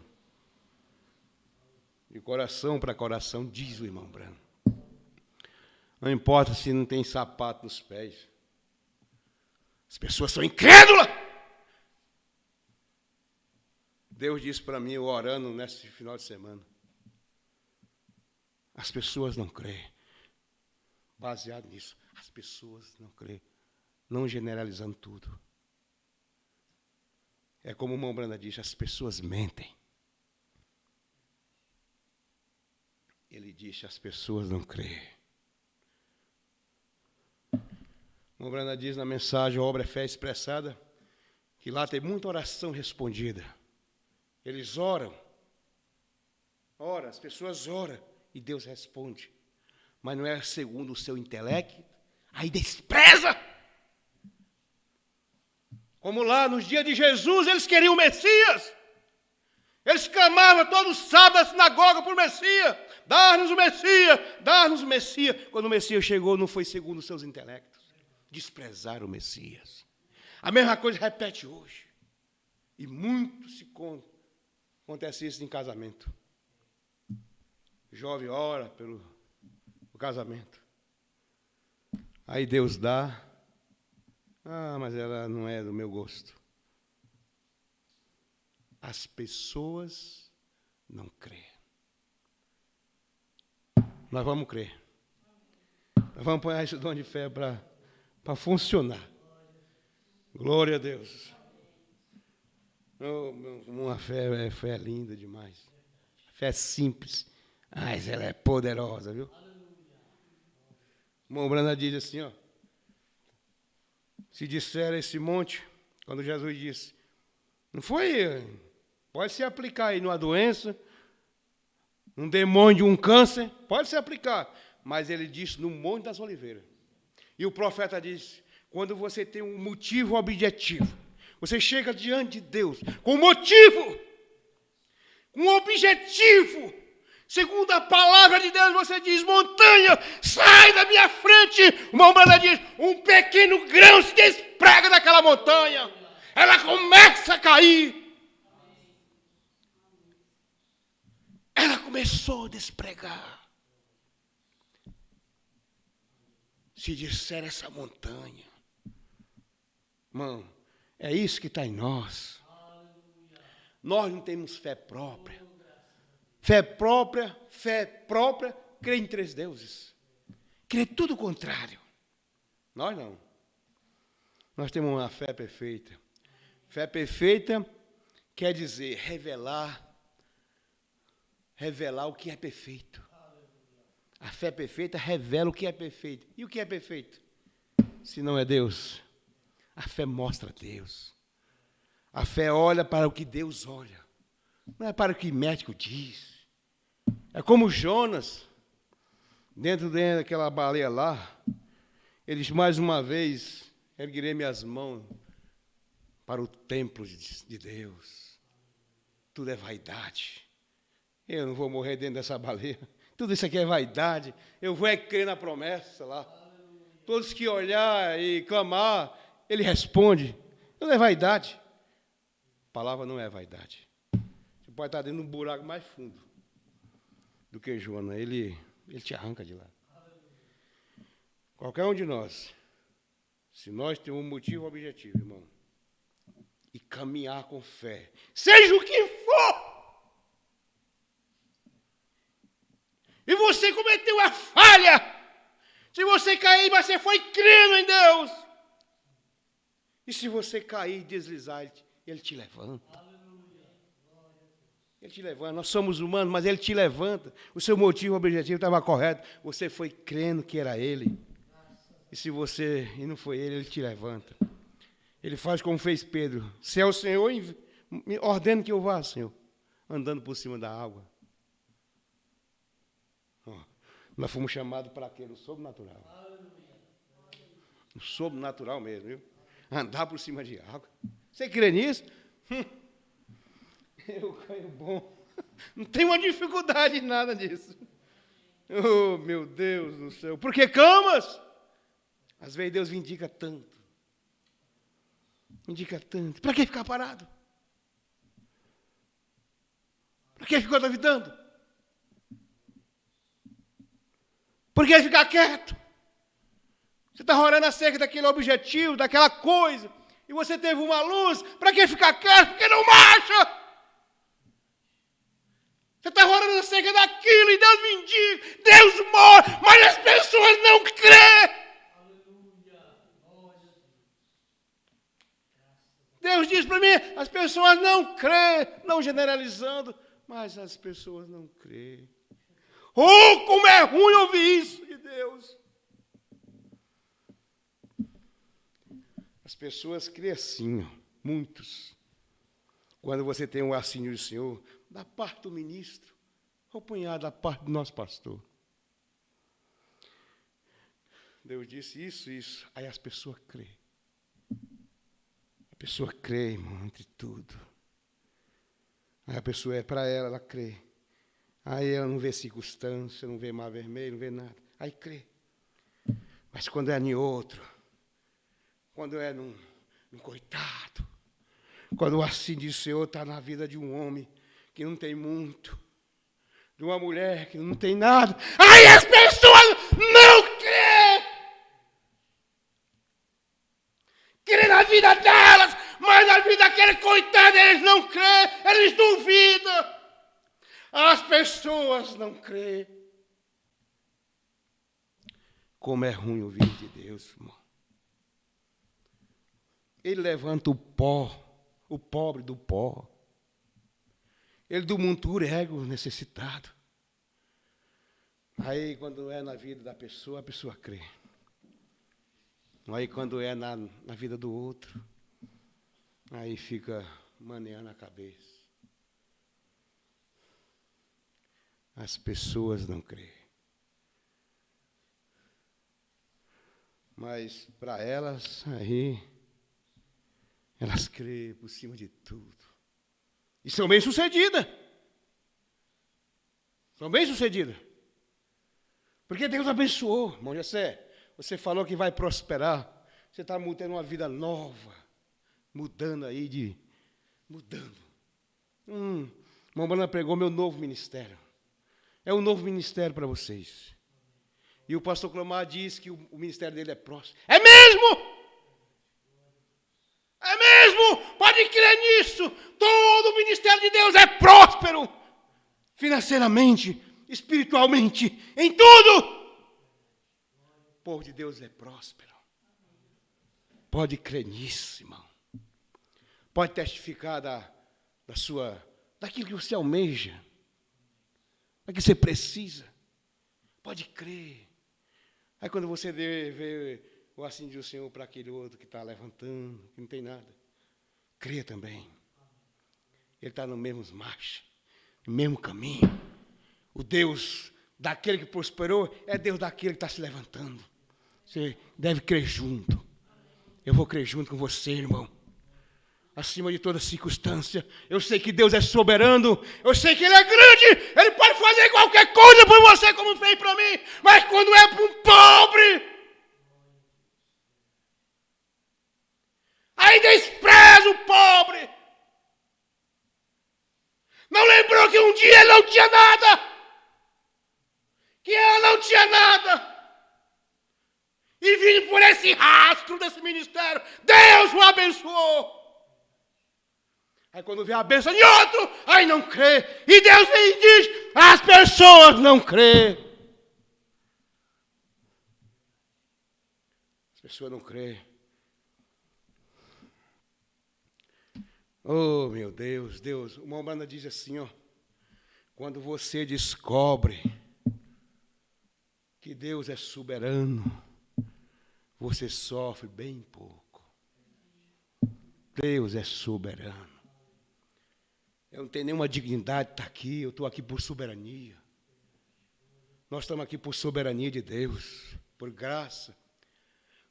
De coração para coração, diz o irmão Brano. Não importa se não tem sapato nos pés. As pessoas são incrédulas. Deus disse para mim, eu orando nesse final de semana. As pessoas não creem. Baseado nisso, as pessoas não creem. Não generalizando tudo. É como o irmão Branda disse, as pessoas mentem. Ele disse, as pessoas não creem. O irmão Branda diz na mensagem, a obra é fé expressada, que lá tem muita oração respondida. Eles oram, as pessoas oram e Deus responde. Mas não é segundo o seu intelecto, aí despreza. Como lá nos dias de Jesus, eles queriam o Messias. Eles clamavam todo sábado na sinagoga por Messias. Dá-nos o Messias, dá-nos o Messias. Quando o Messias chegou, não foi segundo os seus intelectos. Desprezaram o Messias. A mesma coisa repete hoje. E muito se acontece isso em casamento. O jovem ora pelo casamento. Aí Deus dá. Mas ela não é do meu gosto. As pessoas não creem. Nós vamos crer. Nós vamos pôr esse dom de fé para funcionar. Glória a Deus. Uma fé linda demais. Fé simples, mas ela é poderosa, viu? O irmão Branda diz assim, ó. Se disser esse monte, quando Jesus disse, não foi, pode se aplicar aí numa doença, um demônio de um câncer, pode se aplicar. Mas ele disse no Monte das Oliveiras. E o profeta disse, quando você tem um motivo objetivo, você chega diante de Deus com motivo, com objetivo, segundo a palavra de Deus, você diz, montanha, sai da minha frente. Uma umbanda diz, um pequeno grão se desprega daquela montanha. Ela começa a cair. Ela começou a despregar. Se disser essa montanha, irmão, é isso que está em nós. Nós não temos fé própria. Fé própria, crê em 3 deuses. Crê tudo o contrário. Nós não. Nós temos uma fé perfeita. Fé perfeita quer dizer revelar o que é perfeito. A fé perfeita revela o que é perfeito. E o que é perfeito? Se não é Deus, a fé mostra Deus. A fé olha para o que Deus olha. Não é para o que o médico diz. É como Jonas, dentro daquela baleia lá, ele diz, mais uma vez, erguerei minhas mãos para o templo de Deus. Tudo é vaidade. Eu não vou morrer dentro dessa baleia. Tudo isso aqui é vaidade. Eu vou crer na promessa lá. Todos que olhar e clamar, ele responde. Não é vaidade. A palavra não é vaidade. Você pode estar dentro de um buraco mais fundo do que Jonas. Ele te arranca de lá. Qualquer um de nós, se nós temos um motivo objetivo, irmão, e caminhar com fé, seja o que for, e você cometeu uma falha, se você cair, mas você foi crendo em Deus, e se você cair e deslizar, Ele te levanta. Ele te levanta. Nós somos humanos, mas Ele te levanta. O seu motivo objetivo estava correto. Você foi crendo que era Ele. E se você e não foi Ele, Ele te levanta. Ele faz como fez Pedro. Se é o Senhor, me ordene que eu vá, Senhor, andando por cima da água. Nós fomos chamados para quê? No sobrenatural. No sobrenatural mesmo, viu? Andar por cima de água. Você crê nisso? Eu caio bom. Não tem uma dificuldade em nada disso. Oh, meu Deus do céu. Por que camas? Às vezes Deus me indica tanto. Indica tanto. Para que ficar parado? Para que ficar duvidando? Por que ficar quieto? Você está orando acerca daquele objetivo, daquela coisa, e você teve uma luz, para que ficar quieto? Porque não marcha! Você está orando acerca daquilo, e Deus vindica, Deus morre, mas as pessoas não crêem. Deus diz para mim, as pessoas não crêem, não generalizando, mas as pessoas não crêem. Oh, como é ruim ouvir isso de Deus. As pessoas creem assim, muitos. Quando você tem um assínio do Senhor, da parte do ministro, acompanhado da parte do nosso pastor. Deus disse isso. Aí as pessoas creem. A pessoa crê, irmão, entre tudo. Aí a pessoa para ela crê. Aí ela não vê circunstância, não vê mar vermelho, não vê nada. Aí crê. Mas quando é em outro, quando é num coitado, quando o assim de Senhor está na vida de um homem que não tem muito, de uma mulher que não tem nada, aí as pessoas não crêem. Crê na vida delas, mas na vida daquele coitado eles não crêem, eles duvidam. As pessoas não crêem. Como é ruim ouvir de Deus, irmão. Ele levanta o pobre do pó. Ele do monturego necessitado. Aí, quando é na vida da pessoa, a pessoa crê. Aí, quando é na vida do outro, aí fica maneando a cabeça. as pessoas não creem. Mas para elas, aí, elas creem por cima de tudo. E são bem-sucedidas. São bem-sucedidas. Porque Deus abençoou, irmão Jessé. Você falou que vai prosperar. Você está tendo uma vida nova. Mudando aí Mudando. Irmão Brana pregou meu novo ministério. É um novo ministério para vocês. E o pastor Clomar diz que o ministério dele é próspero. É mesmo! É mesmo! Pode crer nisso! Todo o ministério de Deus é próspero! Financeiramente, espiritualmente, em tudo! O povo de Deus é próspero. Pode crer nisso, irmão. Pode testificar daquilo que você almeja, daquilo que você precisa. Pode crer. Aí quando você vê o assim do Senhor para aquele outro que está levantando, que não tem nada, creia também. Ele está no mesmo marcha, no mesmo caminho. O Deus daquele que prosperou é Deus daquele que está se levantando. Você deve crer junto. Eu vou crer junto com você, irmão. Acima de toda circunstância, eu sei que Deus é soberano, eu sei que Ele é grande, Ele pode fazer qualquer coisa por você como fez para mim, mas quando é para um pobre, aí despreza o pobre. Não lembrou que um dia ele não tinha nada, que ela não tinha nada, e vindo por esse rastro desse ministério, Deus o abençoou. Aí quando vê a bênção de outro, aí não crê. E Deus vem e diz, as pessoas não crêem. As pessoas não crêem. Oh, meu Deus, Deus. Uma humana diz assim, ó. Quando você descobre que Deus é soberano, você sofre bem pouco. Deus é soberano. Eu não tenho nenhuma dignidade de estar aqui, eu estou aqui por soberania. Nós estamos aqui por soberania de Deus, por graça.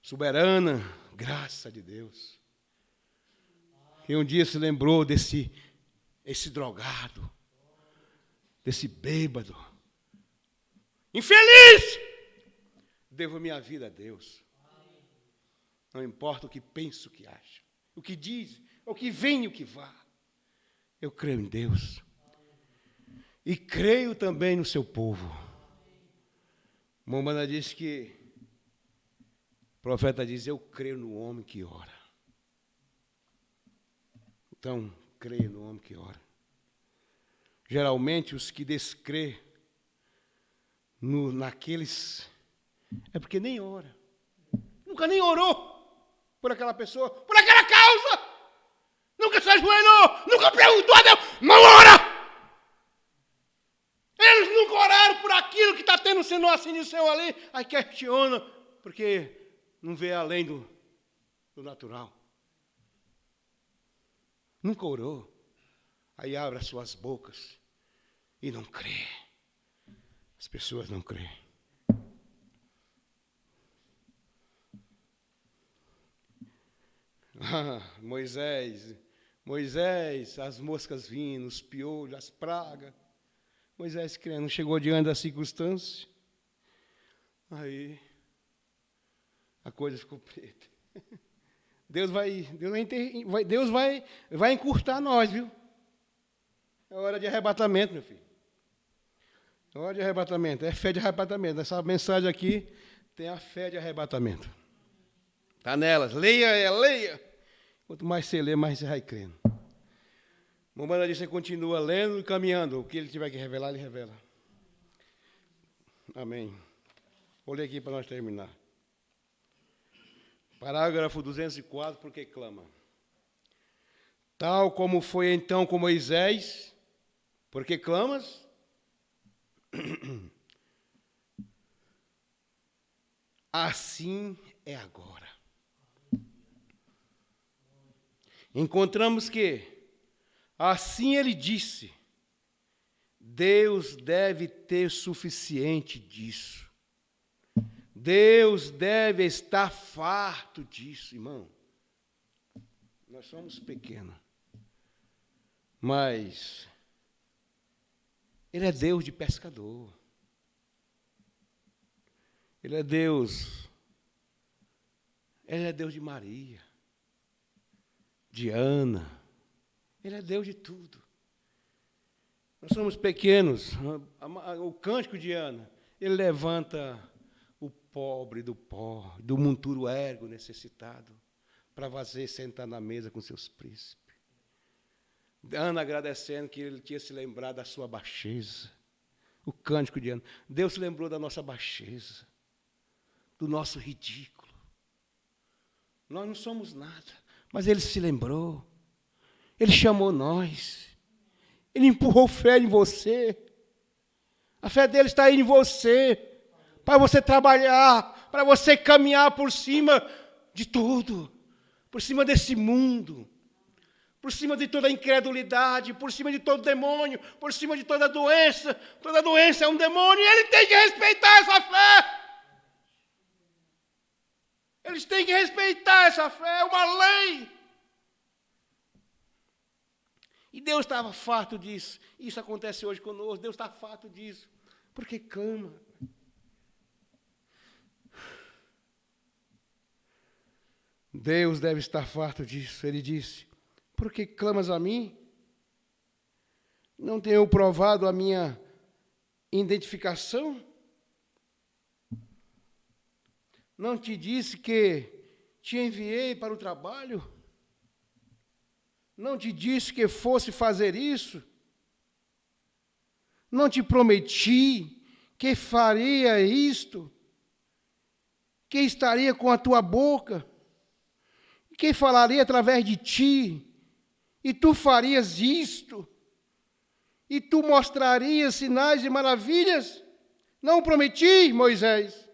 Soberana graça de Deus. E um dia se lembrou desse drogado, desse bêbado, infeliz. Devo minha vida a Deus. Não importa o que penso, o que acho, o que diz, o que vem e o que vá. Eu creio em Deus. E creio também no seu povo. Momana disse que, o profeta diz, eu creio no homem que ora. Então, creio no homem que ora. Geralmente, os que descrê naqueles, é porque nem ora. Nunca nem orou por aquela pessoa, por aquela causa. Nunca se ajoelhou, nunca perguntou a Deus, não ora! Eles nunca oraram por aquilo que está tendo sendo assim de céu ali, aí questiona, porque não vê além do natural. Nunca orou, aí abre as suas bocas e não crê. As pessoas não creem. Moisés, as moscas vindo, os piolhos, as pragas. Moisés crendo, não chegou diante da circunstância. Aí a coisa ficou preta. Deus vai encurtar nós, viu? É hora de arrebatamento, meu filho. É hora de arrebatamento, é fé de arrebatamento. Essa mensagem aqui tem a fé de arrebatamento. Está nelas, leia. Quanto mais você lê, mais você vai crendo. Mamãe disse que você continua lendo e caminhando. O que ele tiver que revelar, ele revela. Amém. Vou ler aqui para nós terminar. Parágrafo 204, porque clama. Tal como foi então com Moisés, porque clamas? Assim é agora. Encontramos que, assim ele disse, Deus deve ter suficiente disso. Deus deve estar farto disso, irmão. Nós somos pequenos, mas Ele é Deus de pescador. Ele é Deus de Maria, de Ana. Ele é Deus de tudo. Nós somos pequenos. O cântico de Ana, ele levanta o pobre do pó, do monturo ergo necessitado, para você sentar na mesa com seus príncipes. Ana agradecendo que ele tinha se lembrado da sua baixeza. O cântico de Ana. Deus se lembrou da nossa baixeza, do nosso ridículo. Nós não somos nada, mas Ele se lembrou. Ele chamou nós. Ele empurrou fé em você. A fé dele está aí em você, para você trabalhar, para você caminhar por cima de tudo, por cima desse mundo, por cima de toda a incredulidade, por cima de todo demônio, por cima de toda doença. Toda doença é um demônio e ele tem que respeitar essa fé. Eles têm que respeitar essa fé, é uma lei. E Deus estava farto disso. Isso acontece hoje conosco, Deus está farto disso. Porque clama. Deus deve estar farto disso. Ele disse, por que clamas a mim? Não tenho provado a minha identificação? Não te disse que te enviei para o trabalho? Não te disse que fosse fazer isso? Não te prometi que faria isto? Que estaria com a tua boca? Que falaria através de ti? E tu farias isto? E tu mostrarias sinais e maravilhas? Não prometi, Moisés?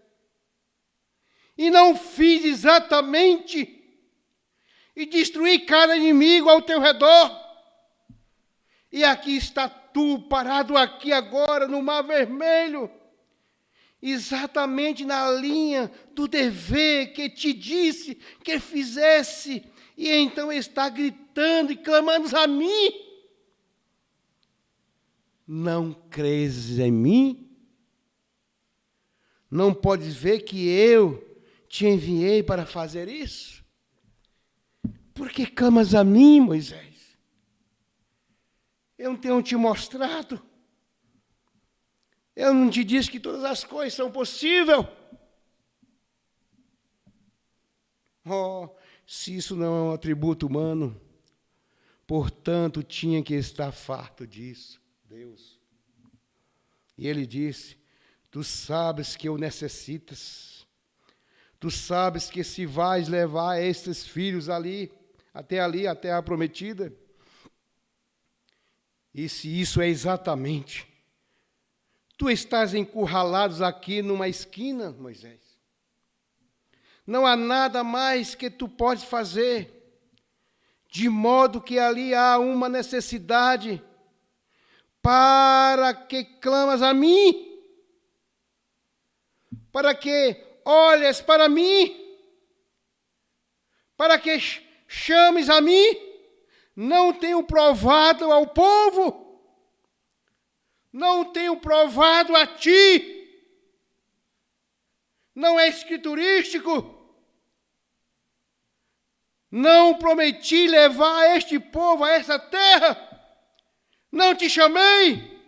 E não fiz exatamente, e destruí cada inimigo ao teu redor. E aqui está tu, parado aqui agora, no Mar Vermelho, exatamente na linha do dever que te disse que fizesse, e então está gritando e clamando a mim. Não crês em mim? Não podes ver que eu te enviei para fazer isso? Por que clamas a mim, Moisés? Eu não tenho te mostrado? Eu não te disse que todas as coisas são possíveis? Oh, se isso não é um atributo humano, portanto, tinha que estar farto disso, Deus. E ele disse, tu sabes que eu necessitas. Tu sabes que se vais levar estes filhos ali, a terra prometida, e se isso é exatamente, tu estás encurralados aqui numa esquina, Moisés. Não há nada mais que tu podes fazer, de modo que ali há uma necessidade, para que clamas a mim, para que olhas para mim, para que chames a mim. Não tenho provado ao povo, não tenho provado a ti. Não é escriturístico. Não prometi levar este povo a essa terra. Não te chamei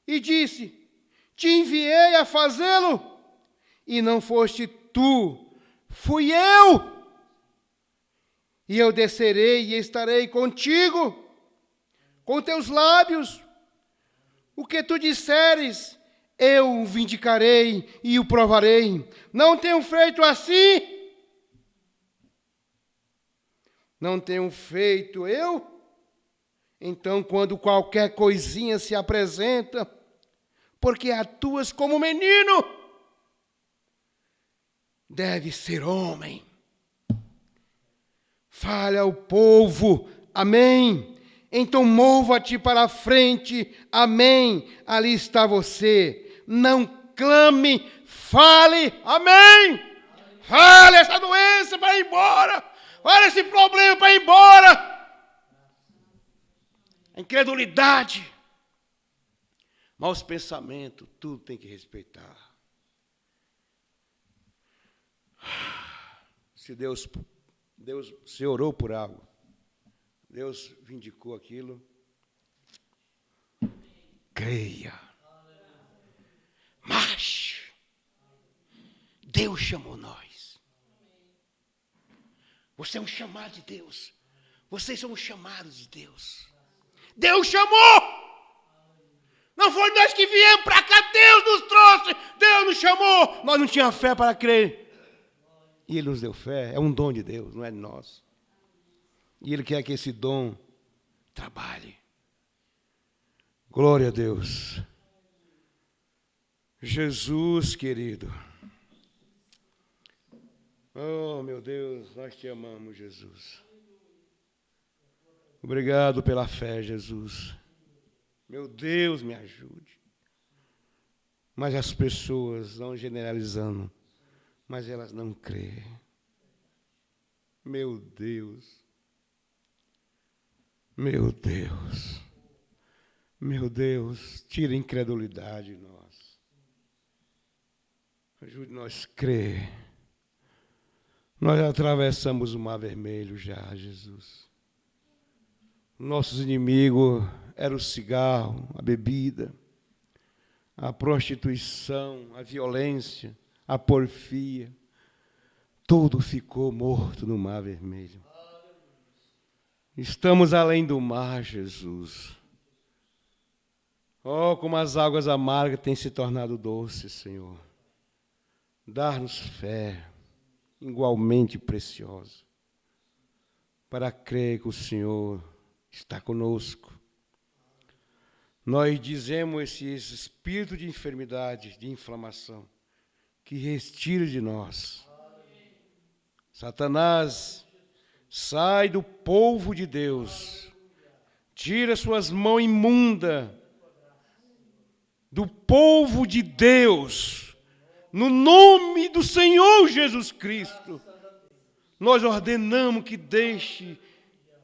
e disse, te enviei a fazê-lo. E não foste tu, fui eu. E eu descerei e estarei contigo, com teus lábios. O que tu disseres, eu o vindicarei e o provarei. Não tenho feito assim? Não tenho feito eu? Então, quando qualquer coisinha se apresenta, porque atuas como menino, deve ser homem. Fale ao povo, amém. Então mova-te para a frente. Amém. Ali está você. Não clame, fale. Amém. Fale essa doença para ir embora. Fale esse problema para ir embora. A incredulidade, maus pensamentos, tudo tem que respeitar. Se Deus se orou por algo, Deus vindicou aquilo, creia. Mas Deus chamou nós. Você é um chamado de Deus. Vocês são chamados de Deus. Deus chamou. Não foi nós que viemos para cá, Deus nos trouxe. Deus nos chamou. Nós não tínhamos fé para crer. E Ele nos deu fé. É um dom de Deus, não é de nós. E Ele quer que esse dom trabalhe. Glória a Deus. Jesus, querido. Oh, meu Deus, nós te amamos, Jesus. Obrigado pela fé, Jesus. Meu Deus, me ajude. Mas as pessoas, não generalizando, mas elas não creem. Meu Deus. Meu Deus. Meu Deus, tira a incredulidade de nós. Ajude nós a crer. Nós atravessamos o Mar Vermelho já, Jesus. Nossos inimigos eram o cigarro, a bebida, a prostituição, a violência, a porfia. Tudo ficou morto no Mar Vermelho. Estamos além do mar, Jesus. Oh, como as águas amargas têm se tornado doces, Senhor. Dar-nos fé igualmente preciosa, para crer que o Senhor está conosco. Nós dizemos esse espírito de enfermidade, de inflamação, que retire de nós. Satanás, sai do povo de Deus, tira suas mãos imundas do povo de Deus. No nome do Senhor Jesus Cristo, nós ordenamos que deixe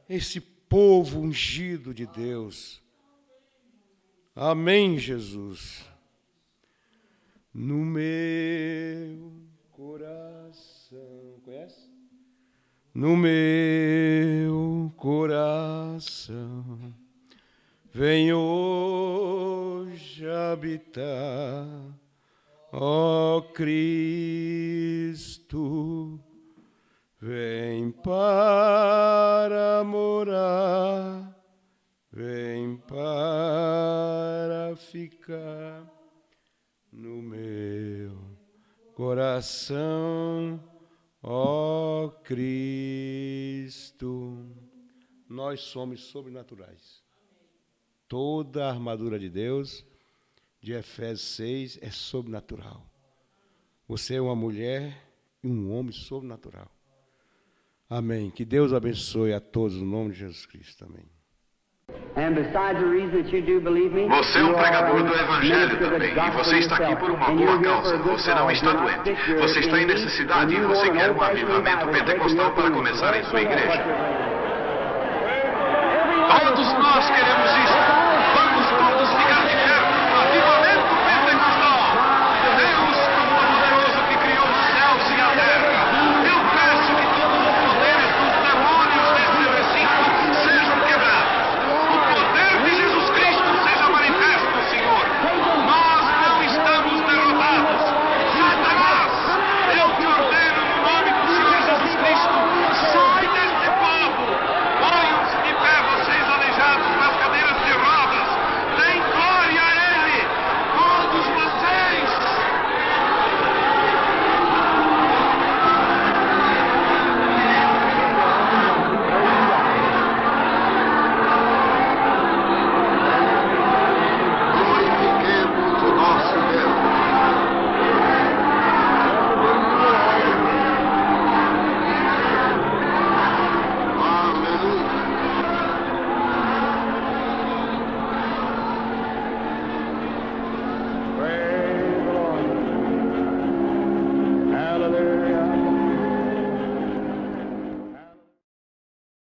esse povo ungido de Deus. Amém, Jesus. No meu coração, conhece? No meu coração, vem hoje habitar. Ó Cristo, vem para morar, vem para ficar no meu coração, ó Cristo. Nós somos sobrenaturais. Toda a armadura de Deus, de Efésios 6, é sobrenatural. Você é uma mulher e um homem sobrenatural. Amém. Que Deus abençoe a todos no nome de Jesus Cristo. Amém. Você é um pregador do Evangelho também, e você está aqui por uma boa causa. Você não está doente. Você está em necessidade e você quer um avivamento pentecostal para começar em sua igreja. Todos nós queremos isso. Vamos todos ficar